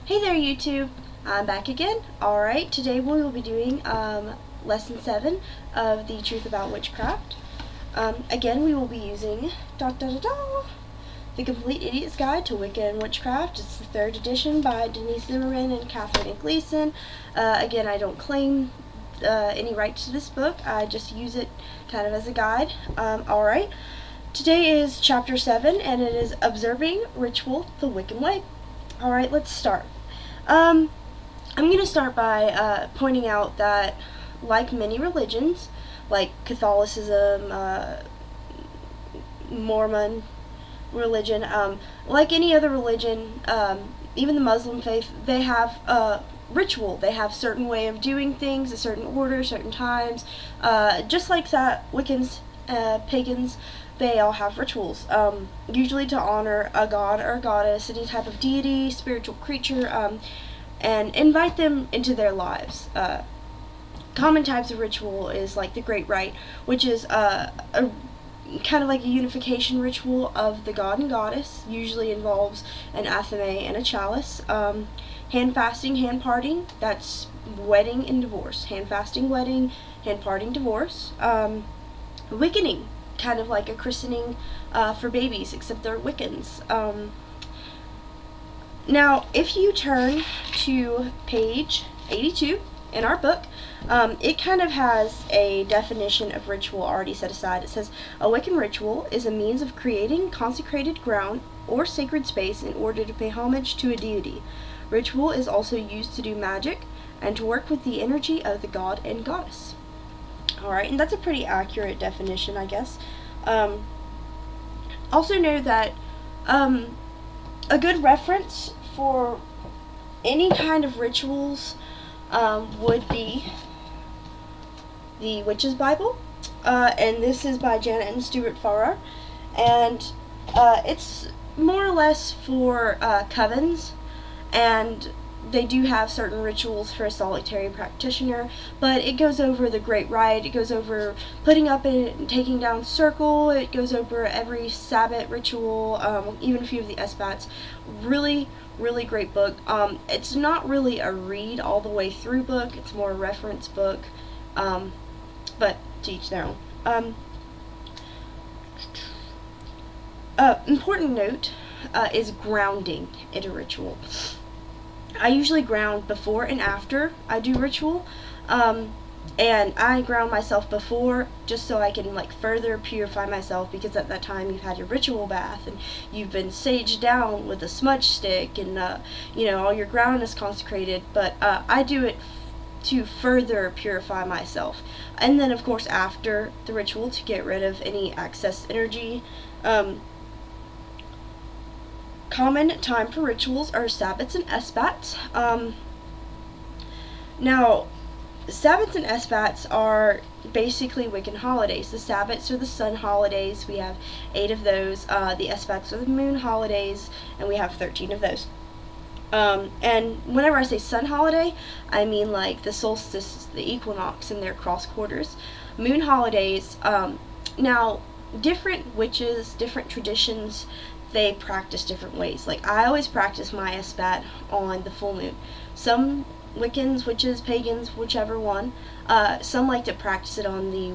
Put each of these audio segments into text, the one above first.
Hey there YouTube, I'm back again. Alright, today we will be doing lesson 7 of the Truth About Witchcraft. Again, we will be using The Complete Idiot's Guide to Wicca and Witchcraft. It's the 3rd edition by Denise Summerland and Catherine Gleason. Again, I don't claim any rights to this book, I just use it kind of as a guide. Alright, today is chapter 7 and it is Observing Ritual the Wiccan Way. Alright, let's start. I'm going to start by pointing out that, like many religions, like Catholicism, Mormon religion, like any other religion, even the Muslim faith, they have ritual. They have certain way of doing things, a certain order, certain times. Just like that, Wiccans, pagans, they all have rituals, usually to honor a god or a goddess, any type of deity, spiritual creature, and invite them into their lives. Common types of ritual is like the Great Rite, which is a kind of like a unification ritual of the god and goddess, usually involves an athame and a chalice. Hand fasting, hand parting, that's wedding and divorce. Hand fasting, wedding, hand parting, divorce. Wiccaning, kind of like a christening for babies, except they're Wiccans. Now, if you turn to page 82 in our book, it kind of has a definition of ritual already set aside. It says, a Wiccan ritual is a means of creating consecrated ground or sacred space in order to pay homage to a deity. Ritual is also used to do magic and to work with the energy of the god and goddess. Alright, and that's a pretty accurate definition, I guess. Also know that a good reference for any kind of rituals would be the Witch's Bible, and this is by Janet and Stuart Farrar, and it's more or less for covens, and they do have certain rituals for a solitary practitioner, but it goes over the Great Rite, it goes over putting up and taking down circle, it goes over every Sabbath ritual, even a few of the Esbats. Really great book. It's not really a read all the way through book, it's more a reference book, but to each their own. Important note is grounding in a ritual. I usually ground before and after I do ritual, and I ground myself before just so I can like further purify myself, because at that time you've had your ritual bath and you've been saged down with a smudge stick, and all your ground is consecrated, but I do it to further purify myself, and then of course after the ritual to get rid of any excess energy. Common time for rituals are Sabbats and Esbats. Now, Sabbats and Esbats are basically Wiccan holidays. The Sabbats are the sun holidays. We have 8 of those. The Esbats are the moon holidays, and we have 13 of those. And whenever I say sun holiday, I mean like the solstice, the equinox, and their cross quarters. Moon holidays, now, different witches, different traditions, they practice different ways. Like, I always practice my Esbat on the full moon. Some Wiccans, witches, pagans, whichever one, some like to practice it on the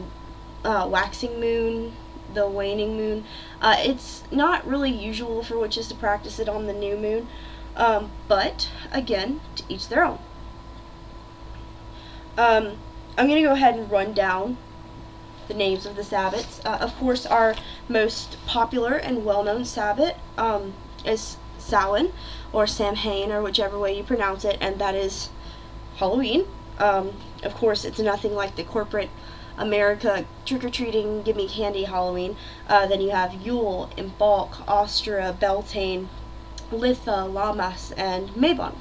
waxing moon, the waning moon. It's not really usual for witches to practice it on the new moon, but again, to each their own. I'm going to go ahead and run down the names of the Sabbats. Of course, our most popular and well-known Sabbat is Samhain, or Samhain, or whichever way you pronounce it, and that is Halloween. Of course, it's nothing like the corporate America trick-or-treating, give me candy Halloween. Then you have Yule, Imbolc, Ostra, Beltane, Litha, Lammas, and Mabon.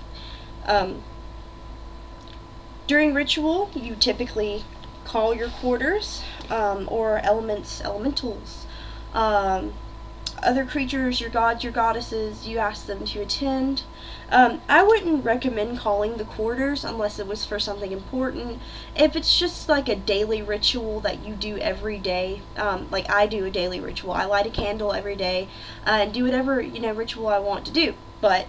During ritual, you typically call your quarters, or elementals, other creatures, your gods, your goddesses, you ask them to attend. I wouldn't recommend calling the quarters unless it was for something important. If it's just like a daily ritual that you do every day, like I do a daily ritual, I light a candle every day, and do whatever, ritual I want to do. But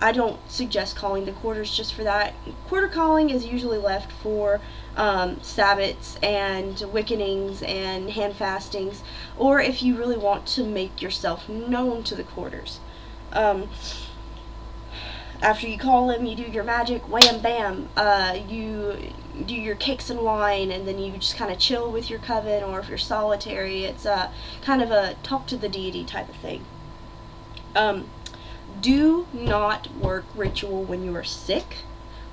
I don't suggest calling the quarters just for that. Quarter calling is usually left for Sabbats and Wickenings and hand fastings, or if you really want to make yourself known to the quarters. After you call them, you do your magic, wham bam. You do your cakes and wine, and then you just kind of chill with your coven, or if you're solitary, it's kind of a talk to the deity type of thing. Do not work ritual when you are sick,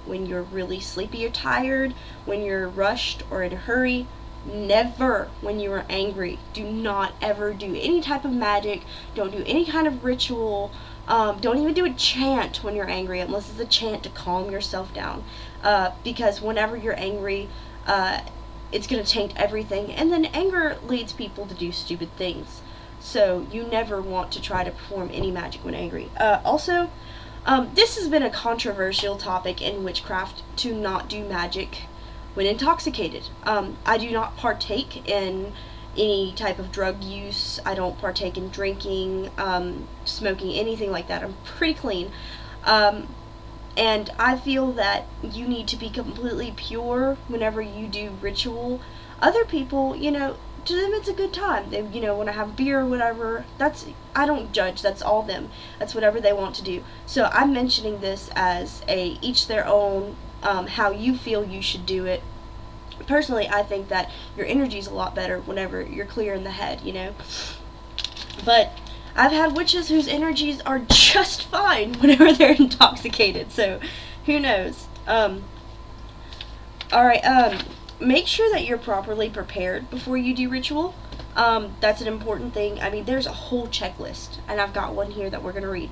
when you're really sleepy or tired, when you're rushed or in a hurry. Never when you are angry. Do not ever do any type of magic. Don't do any kind of ritual. Don't even do a chant when you're angry, unless it's a chant to calm yourself down. Because whenever you're angry, it's going to taint everything. And then anger leads people to do stupid things. So you never want to try to perform any magic when angry. Also, this has been a controversial topic in witchcraft, to not do magic when intoxicated. I do not partake in any type of drug use. I don't partake in drinking, smoking, anything like that. I'm pretty clean. And I feel that you need to be completely pure whenever you do ritual. Other people, to them it's a good time. They, want to have beer or whatever. I don't judge. That's all them. That's whatever they want to do. So I'm mentioning this as a each their own, how you feel you should do it. Personally, I think that your energy is a lot better whenever you're clear in the head, But I've had witches whose energies are just fine whenever they're intoxicated, so who knows. Alright, make sure that you're properly prepared before you do ritual. That's an important thing. I mean, there's a whole checklist, and I've got one here that we're going to read.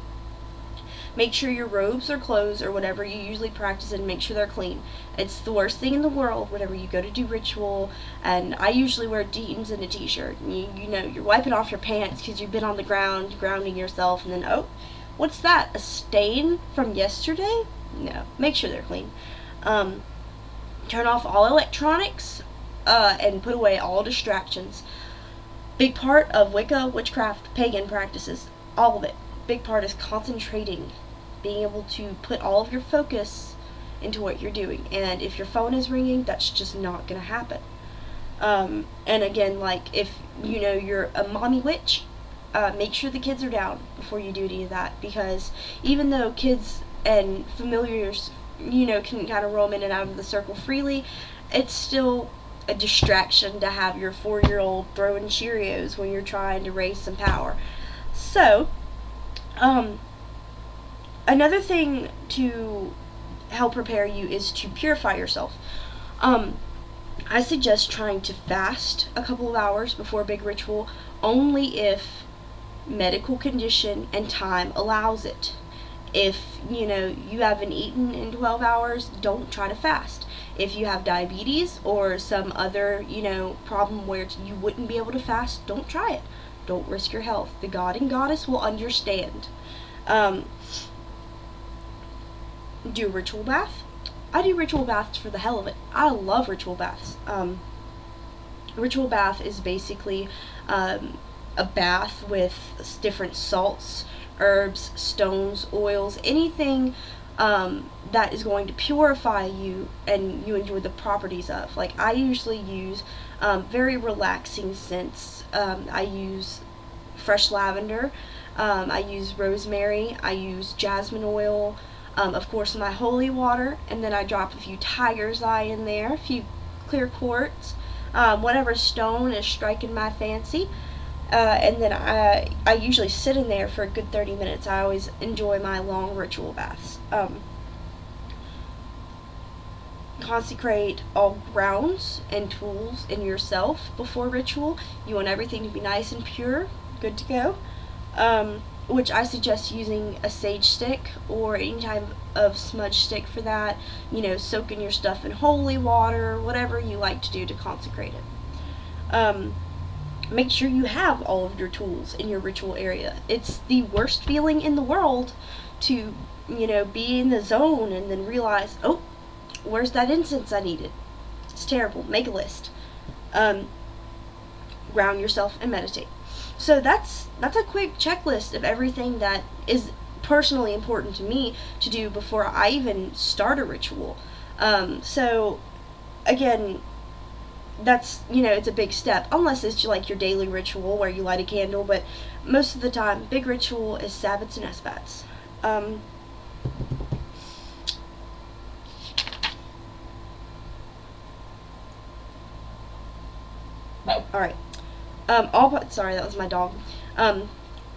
Make sure your robes or clothes or whatever you usually practice in, make sure they're clean. It's the worst thing in the world whenever you go to do ritual, and I usually wear jeans and a t-shirt. You're wiping off your pants because you've been on the ground, grounding yourself, and then, oh, what's that? A stain from yesterday? No, make sure they're clean. Turn off all electronics, and put away all distractions. Big part of Wicca, witchcraft, pagan practices, all of it. Big part is concentrating, being able to put all of your focus into what you're doing. And if your phone is ringing, that's just not going to happen. And again, like if you're a mommy witch, make sure the kids are down before you do any of that, because even though kids and familiars can kind of roam in and out of the circle freely, it's still a distraction to have your 4-year-old throwing Cheerios when you're trying to raise some power. So another thing to help prepare you is to purify yourself. I suggest trying to fast a couple of hours before a big ritual, only if medical condition and time allows it. If, you haven't eaten in 12 hours, don't try to fast. If you have diabetes or some other, problem where you wouldn't be able to fast, don't try it. Don't risk your health. The god and goddess will understand. Do a ritual bath. I do ritual baths for the hell of it. I love ritual baths. Ritual bath is basically a bath with different salts, herbs, stones, oils, anything that is going to purify you and you enjoy the properties of. Like, I usually use very relaxing scents. I use fresh lavender, I use rosemary, I use jasmine oil, of course my holy water, and then I drop a few tiger's eye in there, a few clear quartz, whatever stone is striking my fancy. And then I usually sit in there for a good 30 minutes. I always enjoy my long ritual baths. Consecrate all grounds and tools in yourself before ritual. You want everything to be nice and pure, good to go. Which I suggest using a sage stick or any type of smudge stick for that. Soaking your stuff in holy water, whatever you like to do to consecrate it. Make sure you have all of your tools in your ritual area. It's the worst feeling in the world to, be in the zone and then realize, oh, where's that incense I needed? It's terrible. Make a list. Ground yourself and meditate. So that's a quick checklist of everything that is personally important to me to do before I even start a ritual. So again, that's, it's a big step, unless it's like your daily ritual where you light a candle, but most of the time, big ritual is Sabbats and Esbats. Alright. Sorry, that was my dog.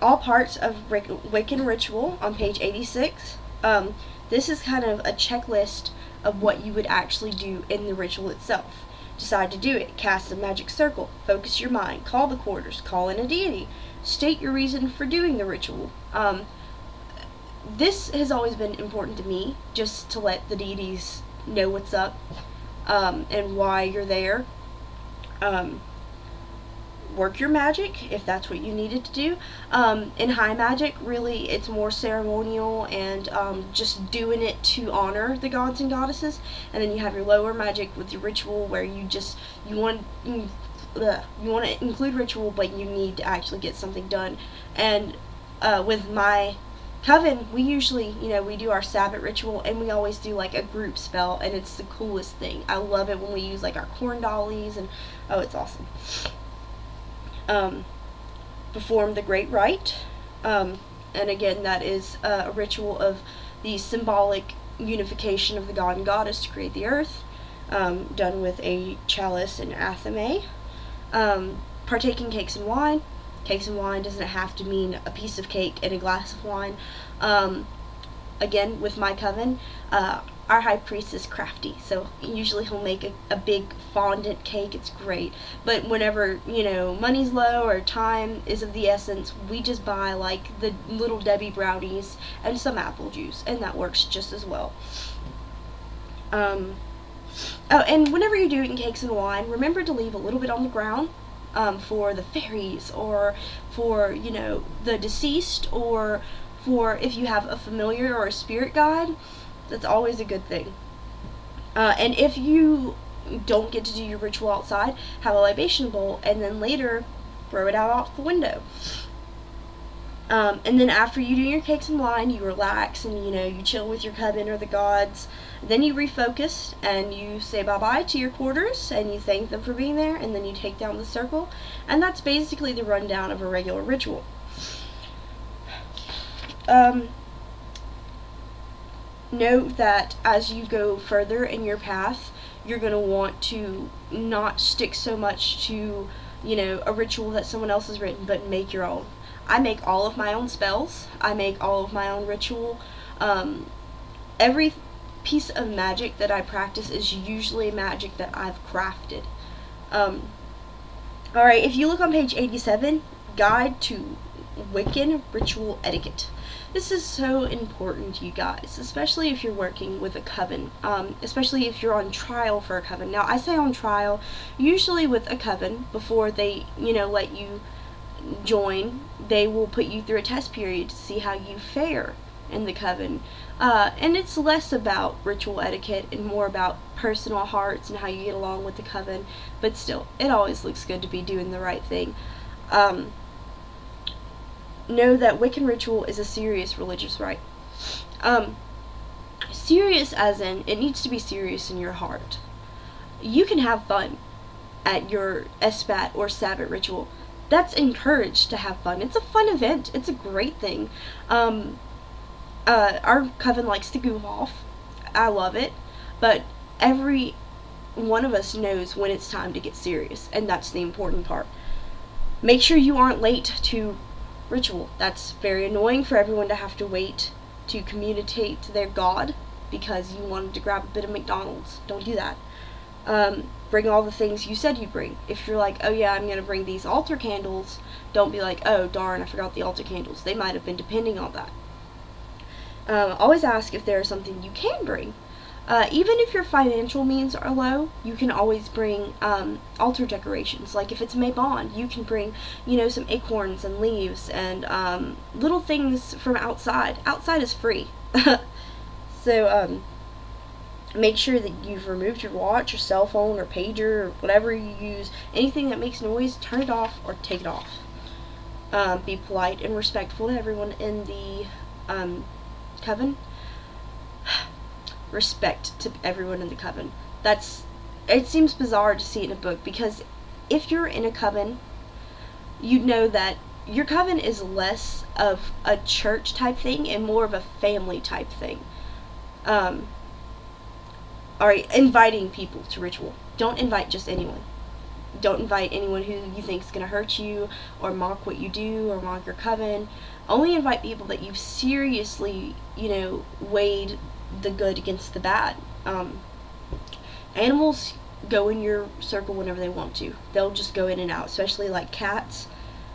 All parts of Wiccan ritual on page 86. This is kind of a checklist of what you would actually do in the ritual itself. Decide to do it. Cast a magic circle. Focus your mind. Call the quarters. Call in a deity. State your reason for doing the ritual. This has always been important to me, just to let the deities know what's up, and why you're there. Work your magic if that's what you needed to do. In high magic, really, it's more ceremonial and just doing it to honor the gods and goddesses. And then you have your lower magic with your ritual, where you want to include ritual, but you need to actually get something done. And with my coven, we usually, we do our Sabbat ritual, and we always do like a group spell, and it's the coolest thing. I love it when we use like our corn dollies, and it's awesome. Perform the Great Rite, and again, that is a ritual of the symbolic unification of the god and goddess to create the earth, done with a chalice and athame. Partake in cakes and wine. Cakes and wine doesn't have to mean a piece of cake and a glass of wine. Again, with my coven, our high priest is crafty, so usually he'll make a big fondant cake. It's great. But whenever, money's low or time is of the essence, we just buy like the Little Debbie brownies and some apple juice, and that works just as well. And whenever you're doing cakes and wine, remember to leave a little bit on the ground, for the fairies, or for, the deceased, or for if you have a familiar or a spirit guide. That's always a good thing. And if you don't get to do your ritual outside, have a libation bowl, and then later throw it out the window. And then after you do your cakes and wine, you relax, and you chill with your coven or the gods. Then you refocus, and you say bye-bye to your quarters, and you thank them for being there, and then you take down the circle. And that's basically the rundown of a regular ritual. Note that as you go further in your path, you're going to want to not stick so much to, a ritual that someone else has written, but make your own. I make all of my own spells. I make all of my own ritual. Every piece of magic that I practice is usually magic that I've crafted. Alright, if you look on page 87, Guide to Wiccan Ritual Etiquette. This is so important, you guys, especially if you're working with a coven, especially if you're on trial for a coven. Now, I say on trial, usually with a coven, before they, let you join, they will put you through a test period to see how you fare in the coven. And it's less about ritual etiquette and more about personal hearts and how you get along with the coven, but still, it always looks good to be doing the right thing. Know that Wiccan ritual is a serious religious rite. Serious as in, it needs to be serious in your heart. You can have fun at your Esbat or Sabbat ritual. That's encouraged to have fun. It's a fun event. It's a great thing. Our coven likes to goof off. I love it. But every one of us knows when it's time to get serious, and that's the important part. Make sure you aren't late to ritual. That's very annoying for everyone to have to wait to communicate to their god because you wanted to grab a bit of McDonald's. Don't do that. Bring all the things you said you bring. If you're like, oh yeah, I'm going to bring these altar candles, don't be like, oh darn, I forgot the altar candles. They might have been depending on that. Always ask if there is something you can bring. Even if your financial means are low, you can always bring altar decorations. Like if it's Maybon, you can bring, some acorns and leaves and little things from outside. Outside is free. So make sure that you've removed your watch, your cell phone, or pager, or whatever you use. Anything that makes noise, turn it off or take it off. Be polite and respectful to everyone in the coven. Respect to everyone in the coven. It seems bizarre to see it in a book, because if you're in a coven, you know that your coven is less of a church type thing and more of a family type thing. Alright, inviting people to ritual. Don't invite just anyone. Don't invite anyone who you think is going to hurt you or mock what you do or mock your coven. Only invite people that you've seriously, weighed the good against the bad. Animals go in your circle whenever they want to. They'll just go in and out, especially like cats.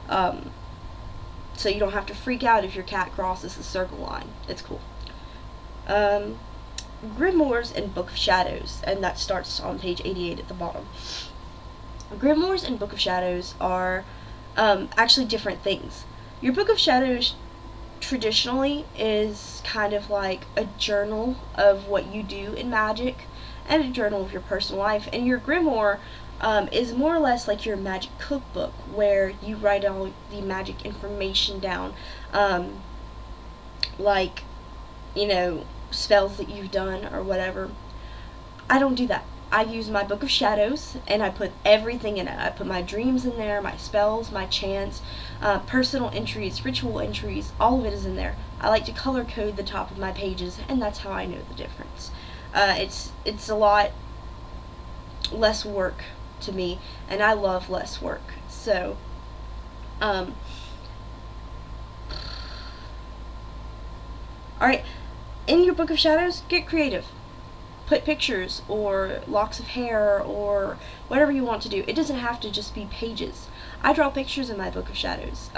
So you don't have to freak out if your cat crosses the circle line. It's cool. Grimoires and Book of Shadows, and that starts on page 88 at the bottom. Grimoires and Book of Shadows are actually different things. Your Book of Shadows traditionally is kind of like a journal of what you do in magic and a journal of your personal life, and your grimoire is more or less like your magic cookbook, where you write all the magic information down, like spells that you've done or whatever. I don't do that. I use my Book of Shadows and I put everything in it. I put my dreams in there, my spells, my chants, personal entries, ritual entries, all of it is in there. I like to color code the top of my pages, and that's how I know the difference. It's a lot less work to me, and I love less work. So, alright, in your Book of Shadows, get creative. Put pictures or locks of hair or whatever you want to do. It doesn't have to just be pages. I draw pictures in my Book of Shadows.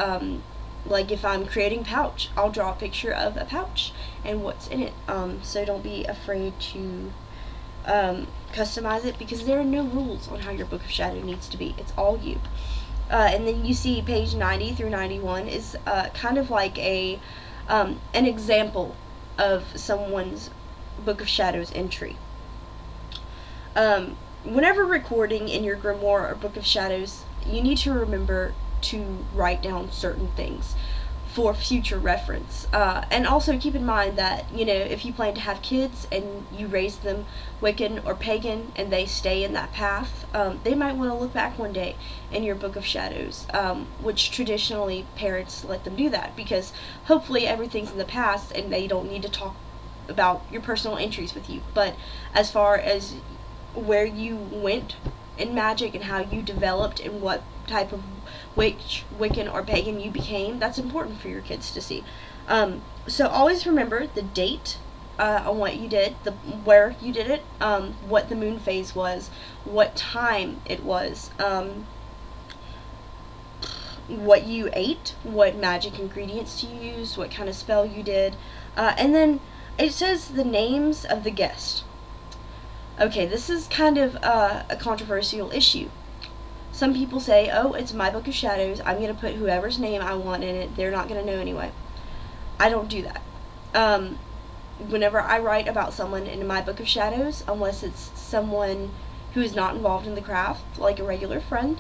Like if I'm creating pouch, I'll draw a picture of a pouch and what's in it. So don't be afraid to customize it, because there are no rules on how your Book of Shadow needs to be. It's all you. And then you see page 90 through 91 is kind of like an example of someone's Book of Shadows entry. Whenever recording in your grimoire or Book of Shadows, you need to remember to write down certain things for future reference. And also keep in mind that, if you plan to have kids and you raise them Wiccan or pagan and they stay in that path, they might want to look back one day in your Book of Shadows, which traditionally parents let them do that, because hopefully everything's in the past and they don't need to talk about your personal entries with you. But as far as where you went in magic and how you developed and what type of witch, Wiccan, or pagan you became, that's important for your kids to see. So always remember the date on what you did, where you did it, what the moon phase was, what time it was, what you ate, what magic ingredients you used, what kind of spell you did, and then it says the names of the guests. Okay, this is kind of a controversial issue. Some people say, oh, it's my Book of Shadows, I'm going to put whoever's name I want in it, they're not going to know anyway. I don't do that. Whenever I write about someone in my Book of Shadows, unless it's someone who is not involved in the craft, like a regular friend,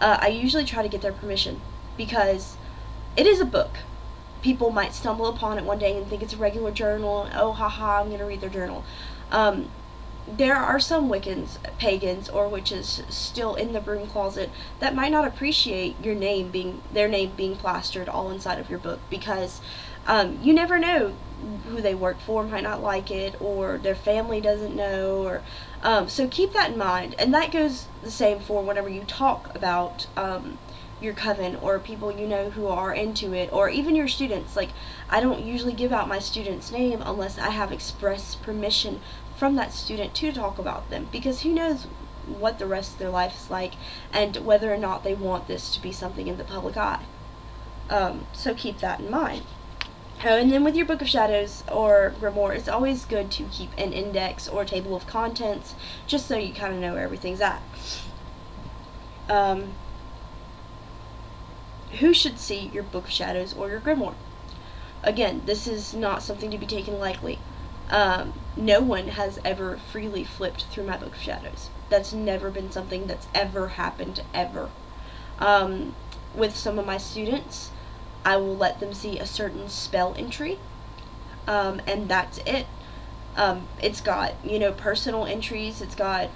I usually try to get their permission, because it is a book. People might stumble upon it one day and think it's a regular journal, and oh, haha, I'm going to read their journal. There are some Wiccans, pagans, or witches still in the broom closet that might not appreciate their name being plastered all inside of your book, because you never know who they work for might not like it, or their family doesn't know, or so keep that in mind. And that goes the same for whenever you talk about your coven or people who are into it, or even your students. Like, I don't usually give out my student's name unless I have express permission from that student to talk about them, because who knows what the rest of their life is like and whether or not they want this to be something in the public eye. So keep that in mind. And then with your Book of Shadows or Grimoire, it's always good to keep an index or table of contents, just so you kind of know where everything's at. Who should see your Book of Shadows or your Grimoire? Again, this is not something to be taken lightly. No one has ever freely flipped through my Book of Shadows. That's never been something that's ever happened, ever. With some of my students, I will let them see a certain spell entry, and that's it. It's got, personal entries, it's got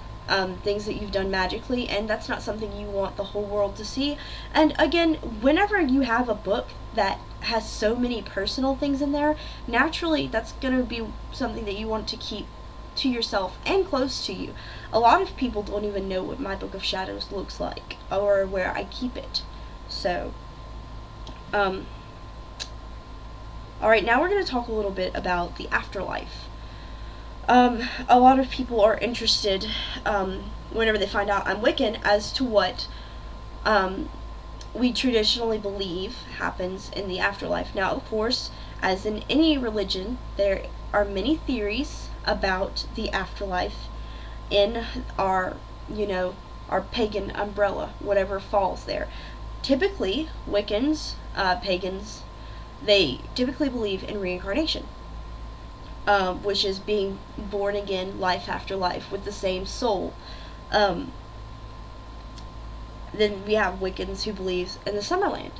things that you've done magically, and that's not something you want the whole world to see. And again, whenever you have a book that has so many personal things in there, naturally that's going to be something that you want to keep to yourself and close to you. A lot of people don't even know what my Book of Shadows looks like or where I keep it. So, alright, now we're going to talk a little bit about the afterlife. A lot of people are interested, whenever they find out I'm Wiccan, as to what we traditionally believe happens in the afterlife. Now, of course, as in any religion, there are many theories about the afterlife in our, our pagan umbrella, whatever falls there. Typically, Wiccans, pagans, they typically believe in reincarnation, which is being born again, life after life, with the same soul. Then we have Wiccans who believe in the Summerland.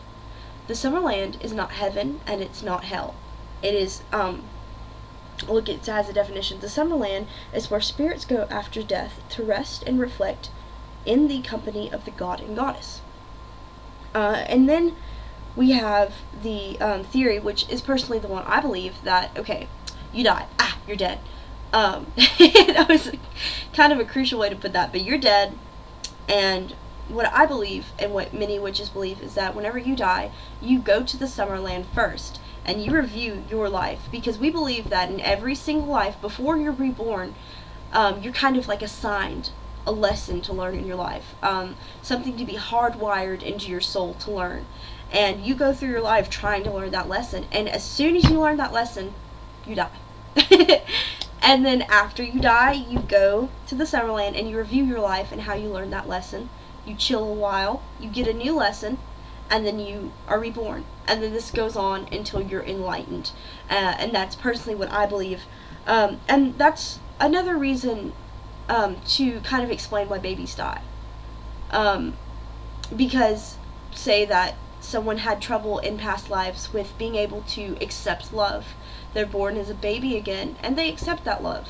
The Summerland is not heaven, and it's not hell. It is, look, it has a definition. The Summerland is where spirits go after death to rest and reflect in the company of the god and goddess. And then we have the theory, which is personally the one I believe, that, okay, you die. You're dead. That was kind of a crucial way to put that, but you're dead, and what I believe, and what many witches believe, is that whenever you die, you go to the Summerland first, and you review your life, because we believe that in every single life, before you're reborn, you're kind of like assigned a lesson to learn in your life, something to be hardwired into your soul to learn, and you go through your life trying to learn that lesson, and as soon as you learn that lesson, you die. And then after you die, you go to the Summerland and you review your life and how you learned that lesson. You chill a while, you get a new lesson, and then you are reborn. And then this goes on until you're enlightened. And that's personally what I believe. And that's another reason to kind of explain why babies die. Because, say that someone had trouble in past lives with being able to accept love. They're born as a baby again, and they accept that love.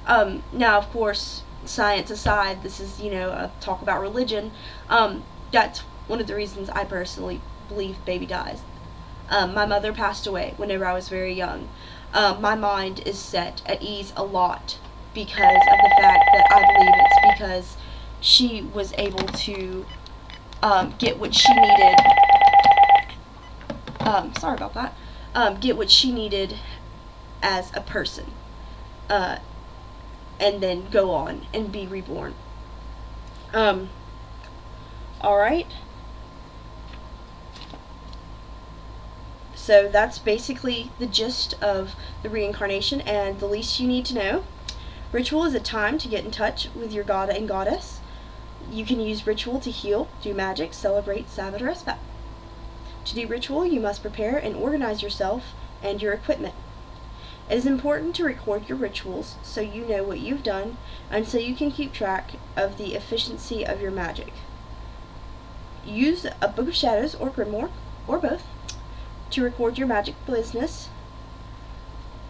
Now, of course, science aside, this is, a talk about religion. That's one of the reasons I personally believe baby dies. My mother passed away whenever I was very young. My mind is set at ease a lot because of the fact that I believe it's because she was able to get what she needed. Sorry about that. Get what she needed as a person, and then go on and be reborn. Alright. So that's basically the gist of the reincarnation and the least you need to know. Ritual is a time to get in touch with your god and goddess. You can use ritual to heal, do magic, celebrate, Sabbath, or respect. To do ritual, you must prepare and organize yourself and your equipment. It is important to record your rituals so you know what you've done and so you can keep track of the efficiency of your magic. Use a Book of Shadows or Grimoire, or both, to record your magic business.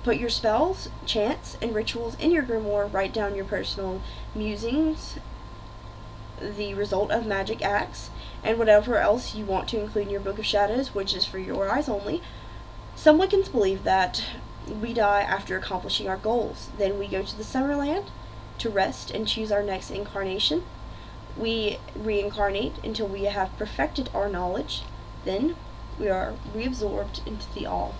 Put your spells, chants, and rituals in your Grimoire. Write down your personal musings, the result of magic acts, and whatever else you want to include in your Book of Shadows, which is for your eyes only. Some Wiccans believe that we die after accomplishing our goals. Then we go to the Summerland to rest and choose our next incarnation. We reincarnate until we have perfected our knowledge. Then we are reabsorbed into the all.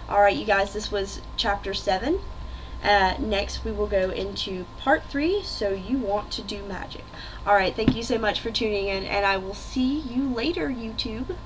Alright, you guys, this was chapter 7. Next we will go into part 3, so you want to do magic. Alright, thank you so much for tuning in, and I will see you later, YouTube.